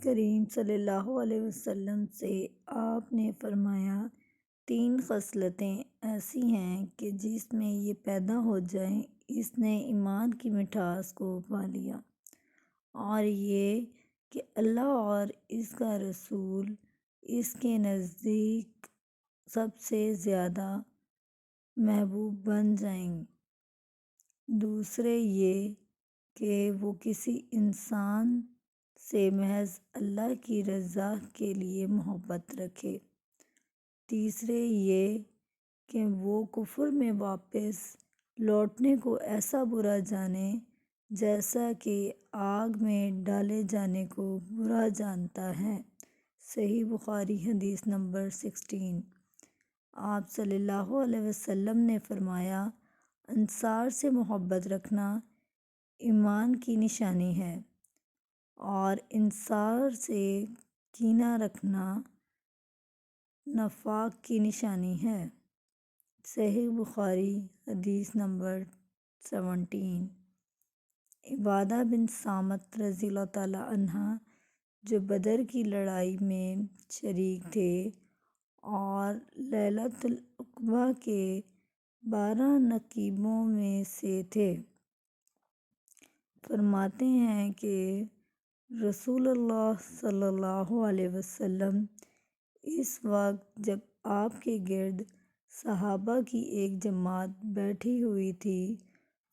کریم صلی اللہ علیہ وسلم سے آپ نے فرمایا 3 خصلتیں ایسی ہیں کہ جس میں یہ پیدا ہو جائیں اس نے ایمان کی مٹھاس کو پا لیا، اور یہ کہ اللہ اور اس کا رسول اس کے نزدیک سب سے زیادہ محبوب بن جائیں۔ دوسرے یہ کہ وہ کسی انسان سے محض اللہ کی رضا کے لیے محبت رکھے۔ تیسرے یہ کہ وہ کفر میں واپس لوٹنے کو ایسا برا جانے جیسا کہ آگ میں ڈالے جانے کو برا جانتا ہے۔ صحیح بخاری حدیث نمبر 16۔ آپ صلی اللہ علیہ وسلم نے فرمایا، انصار سے محبت رکھنا ایمان کی نشانی ہے، اور انصار سے کینہ رکھنا نفاق کی نشانی ہے۔ صحیح بخاری حدیث نمبر 17۔ عبادہ بن صامت رضی اللہ تعالیٰ عنہ جو بدر کی لڑائی میں شریک تھے اور لیلۃ العقبہ کے 12 نقیبوں میں سے تھے، فرماتے ہیں کہ رسول اللہ صلی اللہ علیہ وسلم اس وقت جب آپ کے گرد صحابہ کی ایک جماعت بیٹھی ہوئی تھی،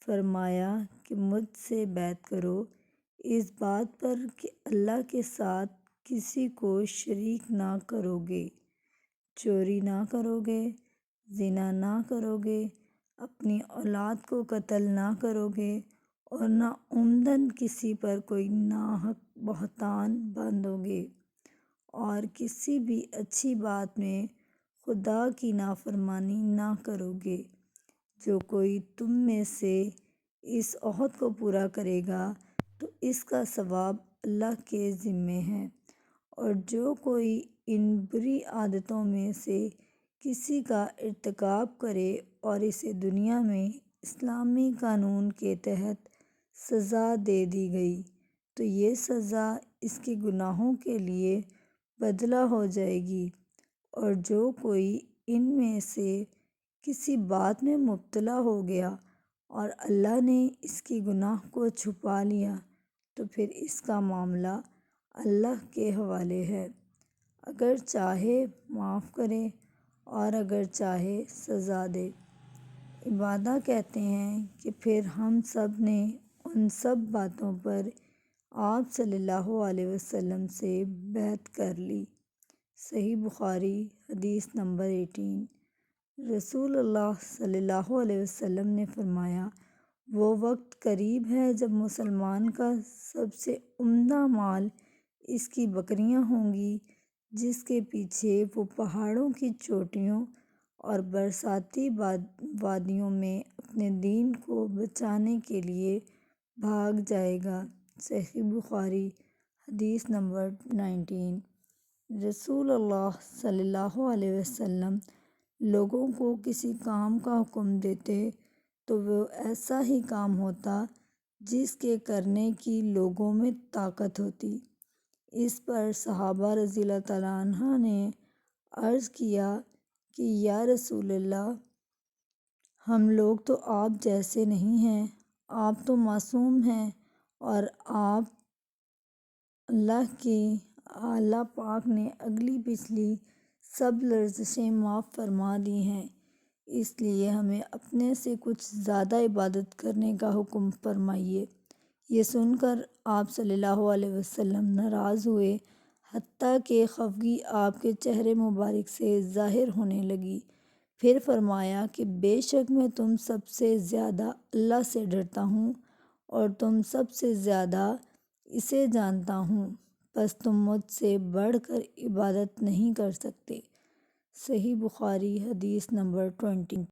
فرمایا کہ مجھ سے بیعت کرو اس بات پر کہ اللہ کے ساتھ کسی کو شریک نہ کرو گے، چوری نہ کرو گے، زنا نہ کرو گے، اپنی اولاد کو قتل نہ کرو گے، اور نہ عمداً کسی پر کوئی ناحق بہتان باندھو گے، اور کسی بھی اچھی بات میں خدا کی نافرمانی نہ کرو گے۔ جو کوئی تم میں سے اس عہد کو پورا کرے گا تو اس کا ثواب اللہ کے ذمے ہے، اور جو کوئی ان بری عادتوں میں سے کسی کا ارتکاب کرے اور اسے دنیا میں اسلامی قانون کے تحت سزا دے دی گئی تو یہ سزا اس کے گناہوں کے لیے بدلہ ہو جائے گی، اور جو کوئی ان میں سے کسی بات میں مبتلا ہو گیا اور اللہ نے اس کے گناہ کو چھپا لیا تو پھر اس کا معاملہ اللہ کے حوالے ہے، اگر چاہے معاف کرے اور اگر چاہے سزا دے۔ عبادہ کہتے ہیں کہ پھر ہم سب نے ان سب باتوں پر آپ صلی اللہ علیہ وسلم سے بیعت کر لی۔ صحیح بخاری حدیث نمبر 18۔ رسول اللہ صلی اللہ علیہ وسلم نے فرمایا، وہ وقت قریب ہے جب مسلمان کا سب سے عمدہ مال اس کی بکریاں ہوں گی، جس کے پیچھے وہ پہاڑوں کی چوٹیوں اور برساتی وادیوں میں اپنے دین کو بچانے کے لیے بھاگ جائے گا۔ صحیح بخاری حدیث نمبر 19۔ رسول اللہ صلی اللہ علیہ وسلم لوگوں کو کسی کام کا حکم دیتے تو وہ ایسا ہی کام ہوتا جس کے کرنے کی لوگوں میں طاقت ہوتی۔ اس پر صحابہ رضی اللہ تعالیٰ عنہ نے عرض کیا کہ یا رسول اللہ، ہم لوگ تو آپ جیسے نہیں ہیں، آپ تو معصوم ہیں، اور آپ اللہ پاک نے اگلی پچھلی سب لرزشیں معاف فرما دی ہیں، اس لیے ہمیں اپنے سے کچھ زیادہ عبادت کرنے کا حکم فرمائیے۔ یہ سن کر آپ صلی اللہ علیہ وسلم ناراض ہوئے، حتیٰ کہ خفگی آپ کے چہرے مبارک سے ظاہر ہونے لگی۔ پھر فرمایا کہ بے شک میں تم سب سے زیادہ اللہ سے ڈرتا ہوں اور تم سب سے زیادہ اسے جانتا ہوں، پس تم مجھ سے بڑھ کر عبادت نہیں کر سکتے۔ صحیح بخاری حدیث نمبر 20۔